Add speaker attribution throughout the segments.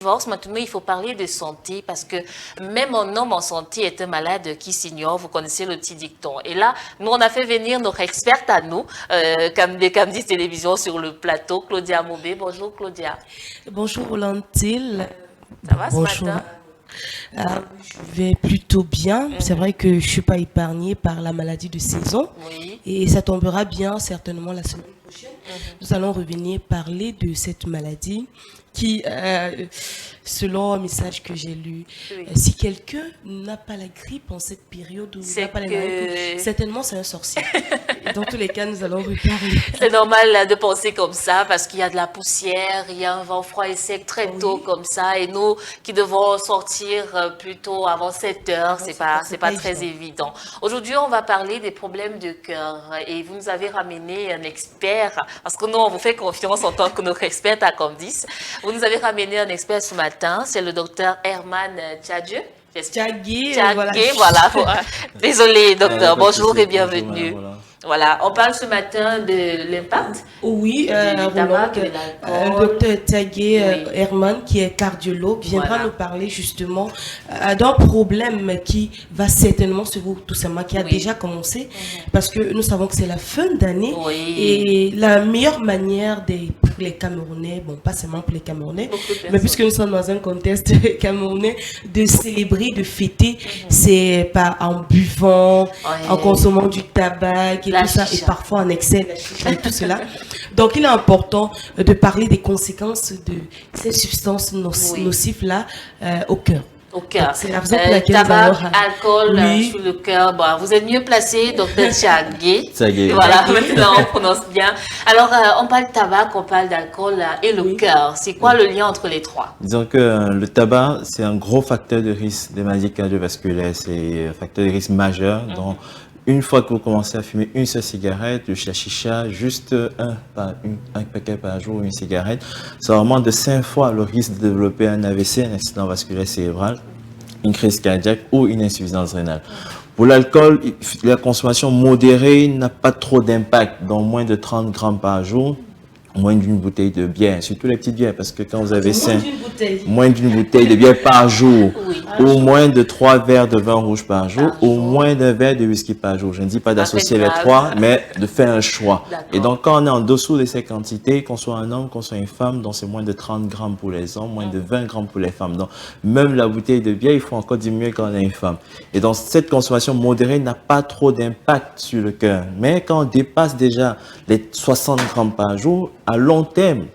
Speaker 1: divorce, maintenant il faut parler de santé parce que même un homme en santé est un malade qui s'ignore. Vous connaissez le petit dicton. Et là, nous, on a fait venir notre experte à nous, des Camdis Télévision sur le plateau, Claudia Moubé. Bonjour Claudia.
Speaker 2: Bonjour Rolantille.
Speaker 1: Ça va ce
Speaker 2: Bonjour.
Speaker 1: matin?
Speaker 2: Je vais plutôt bien. C'est vrai que je ne suis pas épargnée par la maladie de saison.
Speaker 1: Oui.
Speaker 2: Et ça tombera bien certainement la semaine prochaine. Nous allons revenir parler de cette maladie qui, selon un message que j'ai lu,
Speaker 1: Oui.
Speaker 2: Si quelqu'un n'a pas la grippe en cette période où il n'a pas la grippe, certainement c'est un sorcier. Et dans tous les cas, nous allons reparler.
Speaker 1: C'est normal là, de penser comme ça parce qu'il y a de la poussière, il y a un vent froid et sec très tôt comme ça. Et nous qui devons sortir plutôt avant 7 heures, c'est pas très évident. Aujourd'hui, on va parler des problèmes de cœur. Et vous nous avez ramené un expert, parce que nous, on vous fait confiance en tant que notre expert à Camdis. Vous nous avez ramené un expert ce matin, c'est le docteur Herman Tchadjeu.
Speaker 2: Tchagé,
Speaker 1: voilà. Désolé, docteur. Bonjour et bienvenue. Voilà, on parle ce matin de l'impact.
Speaker 2: Oui,
Speaker 1: le
Speaker 2: docteur Tchagé Herman, qui est cardiologue, viendra nous parler justement d'un problème qui va certainement se vous tout simplement, qui a déjà commencé, parce que nous savons que c'est la fin d'année et la meilleure manière pour les Camerounais, bon pas seulement pour les Camerounais, mais puisque nous sommes dans un contexte camerounais, de célébrer, de fêter, c'est en buvant, en consommant du tabac, et tout ça, et parfois en excès, et tout cela. Donc, il est important de parler des conséquences de ces substances nocives-là au cœur.
Speaker 1: Au cœur.
Speaker 2: C'est la raison pour laquelle
Speaker 1: tabac, alcool sur le cœur. Bon, vous êtes mieux placé, docteur Tchagé. Voilà, maintenant on prononce bien. Alors, on parle de tabac, on parle d'alcool et le cœur. C'est quoi le lien entre les trois?
Speaker 3: Disons que le tabac, c'est un gros facteur de risque des maladies cardiovasculaires. C'est un facteur de risque majeur. Donc, une fois que vous commencez à fumer une seule cigarette, le chicha, juste un paquet par jour, une cigarette, ça augmente de 5 fois le risque de développer un AVC, un accident vasculaire cérébral, une crise cardiaque ou une insuffisance rénale. Pour l'alcool, la consommation modérée n'a pas trop d'impact, donc moins de 30 grammes par jour. Moins d'une bouteille de bière, surtout les petites bières, parce que quand vous avez moins d'une bouteille de bière par jour, ou moins de 3 verres de vin rouge par jour, ou moins d'un verre de whisky par jour. Je ne dis pas d'associer les trois, mais de faire un choix. Et donc, quand on est en dessous de ces quantités, qu'on soit un homme, qu'on soit une femme, donc c'est moins de 30 grammes pour les hommes, moins de 20 grammes pour les femmes. Donc, même la bouteille de bière, il faut encore diminuer quand on est une femme. Et donc, cette consommation modérée n'a pas trop d'impact sur le cœur. Mais quand on dépasse déjà les 60 grammes par jour, à long terme,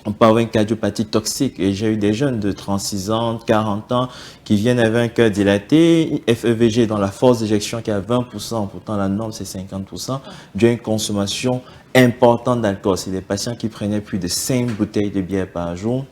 Speaker 3: on peut avoir une cardiopathie toxique. Et j'ai eu des jeunes de 36 ans, 40 ans qui viennent avec un cœur dilaté, FEVG dans la force d'éjection qui est à 20%, pourtant la norme c'est 50%, dû à une consommation importante d'alcool. C'est des patients qui prenaient plus de 5 bouteilles de bière par jour,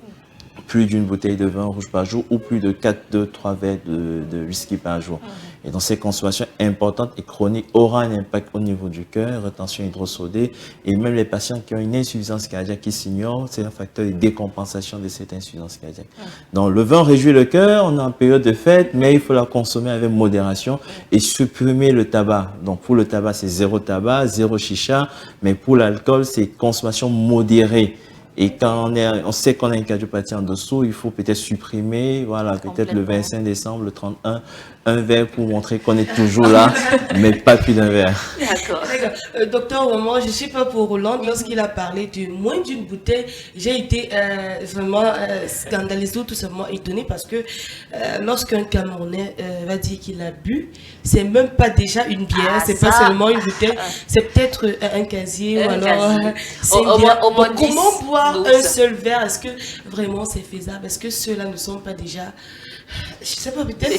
Speaker 3: plus d'une bouteille de vin rouge par jour ou plus de 3 verres de whisky par jour. Et donc, ces consommations importantes et chroniques auront un impact au niveau du cœur, rétention hydrosodée, et même les patients qui ont une insuffisance cardiaque qui s'ignorent, c'est un facteur de décompensation de cette insuffisance cardiaque. Donc, le vin réjouit le cœur, on est en période de fête, mais il faut la consommer avec modération et supprimer le tabac. Donc, pour le tabac, c'est 0 tabac, 0 chicha, mais pour l'alcool, c'est consommation modérée. Et quand on sait qu'on a une cardiopathie en dessous, il faut peut-être supprimer, voilà, peut-être le 25 décembre, le 31, un verre pour montrer qu'on est toujours là, mais pas plus d'un verre.
Speaker 1: D'accord.
Speaker 2: Docteur, moi, je ne suis pas pour Roland. Lorsqu'il a parlé de moins d'une bouteille, j'ai été vraiment scandalisée ou tout simplement étonnée parce que lorsqu'un Camerounais va dire qu'il a bu, c'est même pas déjà une bière, c'est pas seulement une bouteille, c'est peut-être un casier ou alors comment boire un seul verre? Est-ce que vraiment c'est faisable? Est-ce que ceux-là ne sont pas déjà... Je sais pas, peut-être.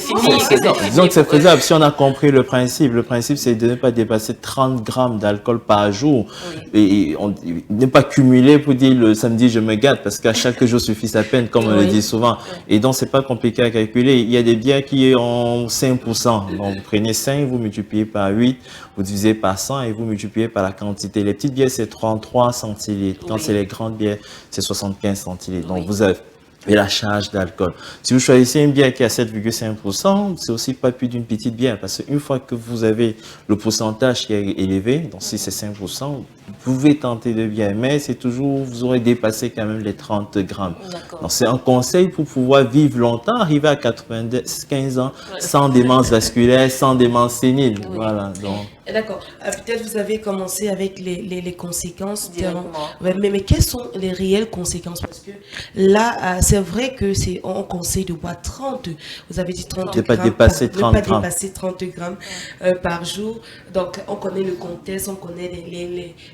Speaker 3: Disons que c'est faisable si on a compris le principe. Le principe, c'est de ne pas dépasser 30 grammes d'alcool par jour. Et ne pas cumuler pour dire le samedi, je me gâte, parce qu'à chaque jour suffit sa peine, comme on le dit souvent. Et donc, c'est pas compliqué à calculer. Il y a des bières qui ont 5%. Donc, vous prenez 5, vous multipliez par 8, vous divisez par 100 et vous multipliez par la quantité. Les petites bières, c'est 33 centilitres. Quand c'est les grandes bières, c'est 75 centilitres. Donc, vous avez et la charge d'alcool. Si vous choisissez une bière qui a 7,5%, c'est aussi pas plus d'une petite bière, parce qu'une fois que vous avez le pourcentage qui est élevé, donc si c'est 5%, vous pouvez tenter de bière, mais c'est toujours, vous aurez dépassé quand même les 30 grammes. Donc c'est un conseil pour pouvoir vivre longtemps, arriver à 95 ans, sans démence vasculaire, sans démence sénile. Oui. Voilà, donc.
Speaker 2: D'accord. Peut-être vous avez commencé avec les conséquences. Mais quelles sont les réelles conséquences? Parce que là, c'est vrai que on conseille de boire 30. Vous avez dit 30 grammes.
Speaker 3: Ne pas dépasser
Speaker 2: 30 grammes par jour. Donc, on connaît le contexte, on connaît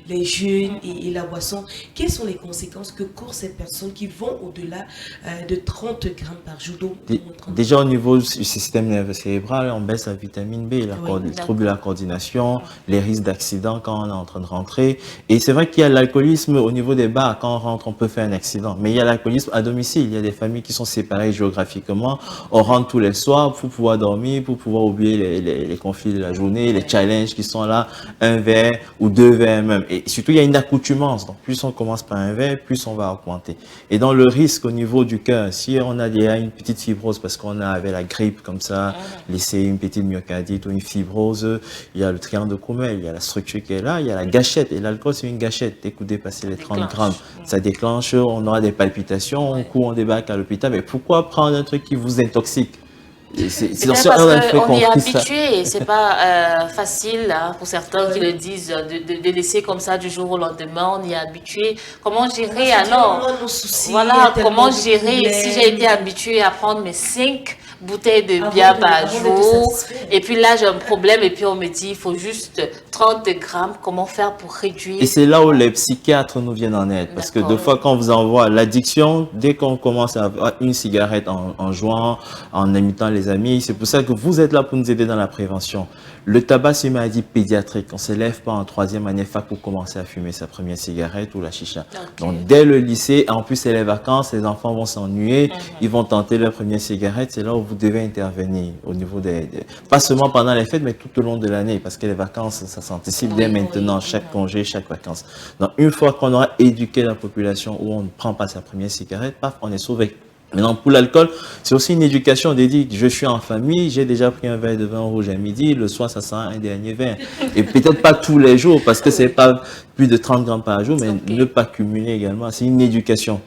Speaker 2: les jeunes et la boisson. Quelles sont les conséquences que courent ces personnes qui vont au-delà de 30 grammes par jour?
Speaker 3: Déjà, au niveau du système nerveux cérébral, on baisse la vitamine B, les troubles de la coordination, les risques d'accident quand on est en train de rentrer. Et c'est vrai qu'il y a l'alcoolisme au niveau des bars. Quand on rentre, on peut faire un accident. Mais il y a l'alcoolisme à domicile. Il y a des familles qui sont séparées géographiquement. On rentre tous les soirs pour pouvoir dormir, pour pouvoir oublier les conflits de la journée, les challenges qui sont là, un verre ou 2 verres même. Et surtout, il y a une accoutumance. Donc, plus on commence par un verre, plus on va augmenter. Et dans le risque au niveau du cœur, si on a déjà une petite fibrose parce qu'on a avec la grippe comme ça, laissé une petite myocardite ou une fibrose, il y a le triangle de Koumel, il y a la structure qui est là, il y a la gâchette. Et l'alcool, c'est une gâchette. Dès que vous dépassez les 30 grammes, ça déclenche, on aura des palpitations, on court, on débarque à l'hôpital. Mais pourquoi prendre un truc qui vous intoxique?
Speaker 1: C'est parce qu'on est habitué et c'est pas facile hein, pour certains qui le disent de laisser comme ça du jour au lendemain. On y est habitué. Comment gérer alors? Voilà, comment gérer si j'ai été habitué à prendre mes 5 bouteilles de bière par jour et puis là j'ai un problème et puis on me dit il faut juste 30 grammes, comment faire pour réduire?
Speaker 3: Et c'est là où les psychiatres nous viennent en aide parce que deux fois quand on vous envoie l'addiction, dès qu'on commence à avoir une cigarette en jouant, en imitant les amis, c'est pour ça que vous êtes là pour nous aider dans la prévention. Le tabac, c'est une maladie pédiatrique. On ne s'élève pas en 3e année fac pour commencer à fumer sa première cigarette ou la chicha. Donc, dès le lycée, en plus, c'est les vacances, les enfants vont s'ennuyer, ils vont tenter leur première cigarette. C'est là où vous devez intervenir au niveau pas seulement pendant les fêtes, mais tout au long de l'année, parce que les vacances, ça s'anticipe dès maintenant, chaque congé, chaque vacances. Donc, une fois qu'on aura éduqué la population où on ne prend pas sa première cigarette, paf, on est sauvé. Maintenant, pour l'alcool, c'est aussi une éducation. On dit, je suis en famille, j'ai déjà pris un verre de vin rouge à midi, le soir, ça sera un dernier verre. Et peut-être pas tous les jours, parce que c'est pas plus de 30 grammes par jour, mais ne pas cumuler également. C'est une éducation.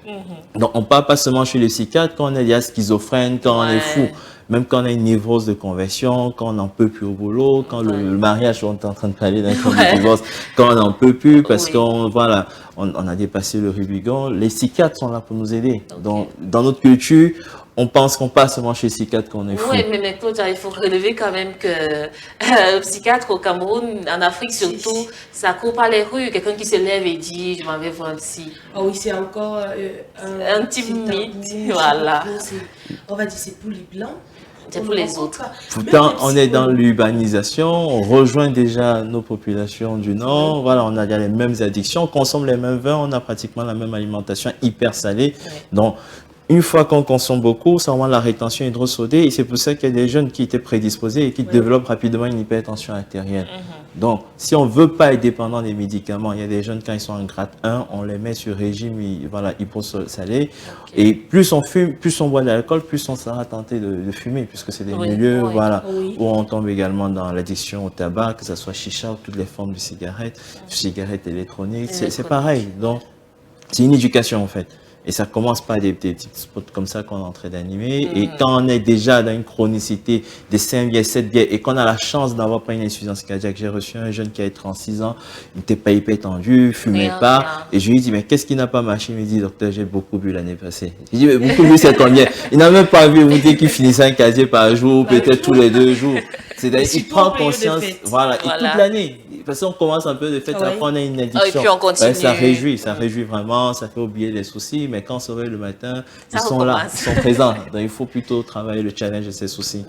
Speaker 3: Donc, on parle pas seulement chez les psychiatres quand on est déjà schizophrène, quand on est fou. Même quand on a une névrose de conversion, quand on n'en peut plus au boulot, quand le mariage, on est en train de parler d'un divorce, quand on n'en peut plus, parce qu'on voilà, on a dépassé le Rubicon, les psychiatres sont là pour nous aider. Donc, dans notre culture, on pense qu'on passe seulement chez le psychiatre qu'on est fou.
Speaker 1: Oui, mais Claude, il faut relever quand même que le psychiatre au Cameroun, en Afrique surtout, ça court par les rues. Quelqu'un qui se lève et dit, je m'en vais voir un psy.
Speaker 2: Ah oui, c'est encore
Speaker 1: un petit mythe. Voilà.
Speaker 2: On va dire c'est pour les blancs.
Speaker 1: C'est pour les autres.
Speaker 3: Pourtant, on est dans l'urbanisation, on rejoint déjà nos populations du Nord. Voilà, on a les mêmes addictions, on consomme les mêmes vins, on a pratiquement la même alimentation hyper salée. Donc, une fois qu'on consomme beaucoup, ça augmente la rétention hydrosodée et c'est pour ça qu'il y a des jeunes qui étaient prédisposés et qui développent rapidement une hypertension artérielle. Donc, si on ne veut pas être dépendant des médicaments, il y a des jeunes, quand ils sont en grade 1, on les met sur régime hyposalé. Et plus on fume, plus on boit de l'alcool, plus on sera tenté de fumer, puisque c'est des milieux où on tombe également dans l'addiction au tabac, que ce soit chicha ou toutes les formes de cigarettes, électroniques. C'est pareil. Donc, c'est une éducation en fait. Et ça commence par des petits spots comme ça qu'on est en train d'animer. Et quand on est déjà dans une chronicité de 5 bières, 7 bières et qu'on a la chance d'avoir pas une insuffisance cardiaque, j'ai reçu un jeune qui a 36 ans, il n'était pas hyper tendu, fumait pas. Et je lui dis, mais qu'est-ce qui n'a pas marché? Il me dit, docteur, j'ai beaucoup bu l'année passée. Je dis, mais beaucoup bu, c'est combien? Il n'a même pas vu, vous dites qu'il finissait un casier par jour, peut-être tous les 2 jours. C'est-à-dire, il prend conscience, voilà, et toute l'année. Parce qu'on commence un peu de fait, après on a une addiction.
Speaker 1: Et puis on continue.
Speaker 3: Ça réjouit vraiment, ça fait oublier les soucis, mais quand on se réveille le matin, ils sont là, ils sont présents. Donc il faut plutôt travailler le challenge de ces soucis.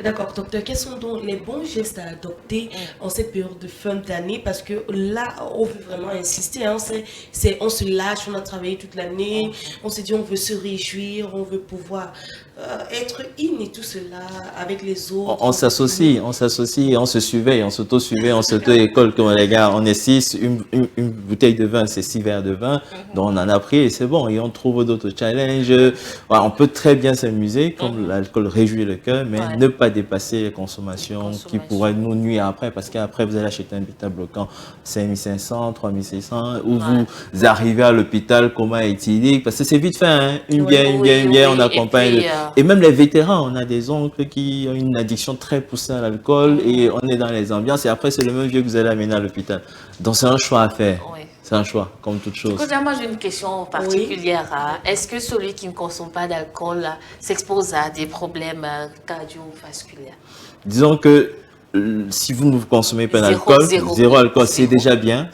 Speaker 2: D'accord, docteur, quels sont donc les bons gestes à adopter en cette période de fin d'année? Parce que là, on veut vraiment insister, hein, on se lâche, on a travaillé toute l'année, on se dit on veut se réjouir, on veut pouvoir être in et tout cela avec les autres.
Speaker 3: On s'associe, on se surveille, on s'auto-surveille, on s'auto-écoute. l'école, comme les gars, on est 6, une bouteille de vin, c'est 6 verres de vin, donc on en a pris et c'est bon. Et on trouve d'autres challenges. Voilà, on peut très bien s'amuser, comme l'alcool réjouit le cœur, mais ne pas dépasser les consommations qui pourraient nous nuire après, parce qu'après, vous allez acheter un bêta bloquant 5500, 3600, ou vous arrivez à l'hôpital, coma éthylique, parce que c'est vite fait, hein, une bière, on accompagne. Et même les vétérans, on a des oncles qui ont une addiction très poussée à l'alcool et on est dans les ambiances et après c'est le même vieux que vous allez amener à l'hôpital. Donc c'est un choix à faire. C'est un choix, comme toute chose.
Speaker 1: Moi j'ai une question particulière. Est-ce que celui qui ne consomme pas d'alcool s'expose à des problèmes cardiovasculaires?
Speaker 3: Disons que si vous ne consommez pas d'alcool, zéro alcool, c'est déjà bien,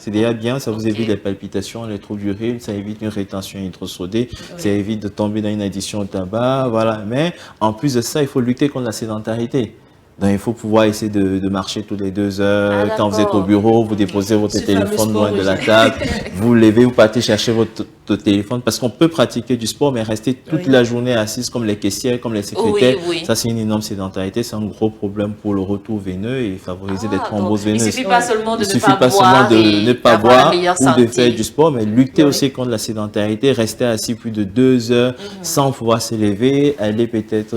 Speaker 3: ça vous évite les palpitations, les troubles du rythme, ça évite une rétention hydrosodée, ça évite de tomber dans une addiction au tabac, voilà. Mais en plus de ça, il faut lutter contre la sédentarité. Donc, il faut pouvoir essayer de marcher toutes les 2 heures. Quand vous êtes au bureau, vous déposez votre téléphone loin de la table. Vous levez, vous partez chercher votre téléphone. Parce qu'on peut pratiquer du sport, mais rester toute la journée assise comme les caissières, comme les secrétaires. Ça, c'est une énorme sédentarité. C'est un gros problème pour le retour veineux et favoriser des thromboses veineuses.
Speaker 1: Il ne suffit pas seulement de
Speaker 3: ne pas boire ou de faire du sport, mais lutter aussi contre la sédentarité. Rester assis plus de 2 heures sans pouvoir se lever. Aller peut-être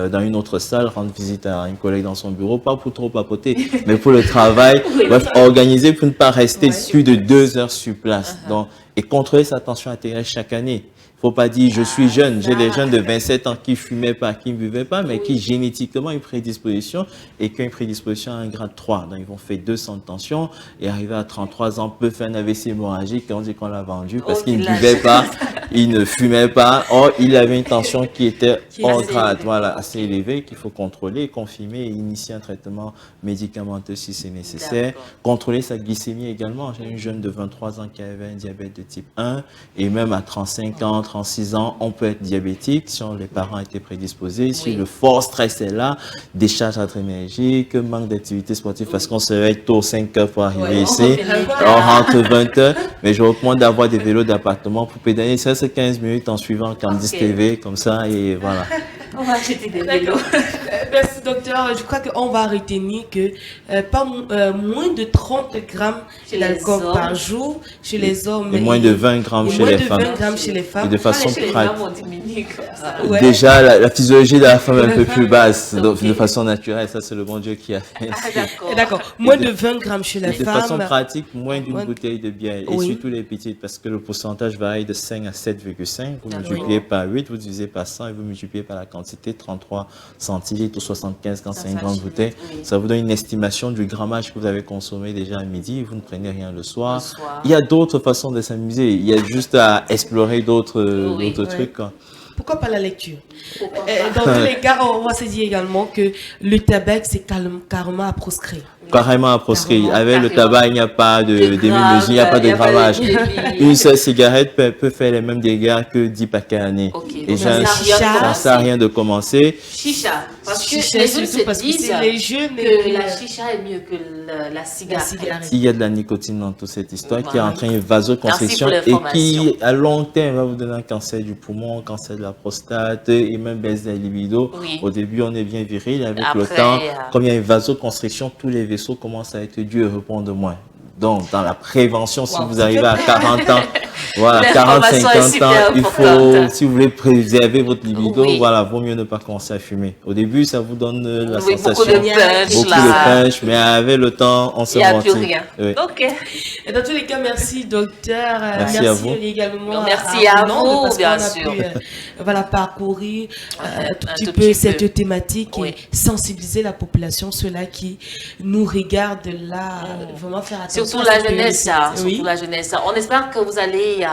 Speaker 3: dans une autre salle, rendre visite à un collègue dans son bureau, pas pour trop papoter, mais pour le travail, bref, organiser pour ne pas rester plus de 2 heures sur place. Donc, et contrôler sa tension artérielle chaque année. Il ne faut pas dire, je suis jeune, j'ai des jeunes de 27 ans qui ne fumaient pas, qui ne buvaient pas, mais qui génétiquement ont une prédisposition et qui ont une prédisposition à un grade 3. Donc, ils vont faire 200 de tension et arriver à 33 ans, peut faire un AVC hémorragique et on dit qu'on l'a vendu parce qu'il ne buvait pas, il ne fumait pas. Or, il avait une tension qui était hors grade, voilà, assez élevée, qu'il faut contrôler, confirmer et initier un traitement médicamenteux si c'est nécessaire. Contrôler sa glycémie également. J'ai une jeune de 23 ans qui avait un diabète de type 1 et même à 35 ans, 36 ans, on peut être diabétique si les parents étaient prédisposés, si le fort stress est là, décharge adrénergique, manque d'activité sportive parce qu'on se réveille tôt 5 heures pour arriver ici, on rentre 20 heures, mais je recommande d'avoir des vélos d'appartement pour pédaler, ça c'est 15 minutes en suivant Candice TV, comme ça, et voilà.
Speaker 1: On va acheter des vélos.
Speaker 2: Merci docteur, je crois qu'on va retenir que pas moins de 30 grammes d'alcool par jour chez les hommes.
Speaker 3: Et moins de 20 grammes chez les femmes.
Speaker 2: 20 grammes chez les femmes.
Speaker 3: Et de façon
Speaker 1: pratique.
Speaker 3: Déjà, la physiologie de la femme est un peu plus basse, donc, de façon naturelle. Ça, c'est le bon Dieu qui a fait.
Speaker 2: D'accord. Moins de 20 grammes chez les femmes.
Speaker 3: De façon pratique, moins d'une bouteille de bière. Et surtout les petites, parce que le pourcentage varie de 5 à 7,5. Vous multipliez par 8, vous divisez par 100 et vous multipliez par la quantité, 33 centilitres ou 75 quand c'est une grande bouteille. Ça vous donne une estimation du grammage que vous avez consommé déjà à midi. Vous ne prenez rien le soir. Il y a d'autres façons de s'amuser. Il y a juste à explorer d'autres trucs. Quoi.
Speaker 2: Pourquoi pas la lecture? Dans tous les cas, on va se dire également que le tabac, c'est carrément à proscrire.
Speaker 3: Carrément à proscrire. Avec le tabac, il n'y a pas de demi-mesure, il n'y a pas de grammage. Une seule cigarette peut faire les mêmes dégâts que 10 paquets à l'année. Et ça ne sert à rien de commencer.
Speaker 1: Chicha. Parce que
Speaker 2: chicha,
Speaker 1: les jeunes se disent
Speaker 2: les jeunes
Speaker 1: que la chicha est mieux que la cigarette.
Speaker 3: Il y a de la nicotine dans toute cette histoire qui entraîne une vasoconstriction et qui, à long terme, va vous donner un cancer du poumon, cancer de la prostate et même baisse de la libido. Au début, on est bien viril. Avec le temps, comme il y a une vasoconstriction, tous les vaisseaux commencent à être durs et répondre moins. Donc, dans la prévention, si vous arrivez à 40 ans, voilà, 40-50 ans, il faut, si vous voulez préserver votre libido, voilà, vaut mieux ne pas commencer à fumer. Au début, ça vous donne la sensation, beaucoup de punch, mais avec le temps, on se mentit.
Speaker 1: Il n'y a plus rien.
Speaker 2: Ok. Et dans tous les cas, merci docteur.
Speaker 3: Merci à vous.
Speaker 1: Également merci à vous, bien sûr.
Speaker 2: Voilà, parcourir un tout petit peu cette thématique et sensibiliser la population, ceux-là qui nous regardent là, vraiment faire attention.
Speaker 1: Surtout la jeunesse, surtout la jeunesse. On espère que vous allez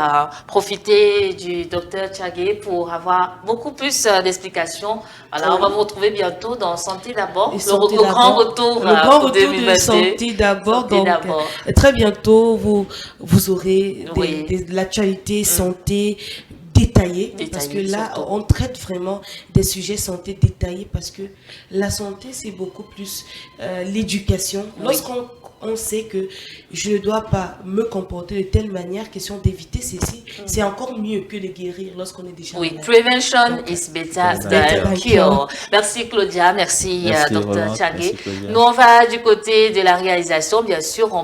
Speaker 1: profiter du docteur Tchagué pour avoir beaucoup plus d'explications. Voilà, on va vous retrouver bientôt dans Santé d'abord, le grand retour
Speaker 2: de Santé d'abord. Donc, très bientôt, vous aurez de l'actualité santé détaillée, parce que là, on traite vraiment des sujets santé détaillés, parce que la santé, c'est beaucoup plus l'éducation. Lorsqu'on sait que je ne dois pas me comporter de telle manière, question d'éviter ceci, c'est encore mieux que de guérir lorsqu'on est déjà malade.
Speaker 1: Prevention is better than cure. Merci Claudia, merci Dr Tchagué. Nous, on va du côté de la réalisation, bien sûr.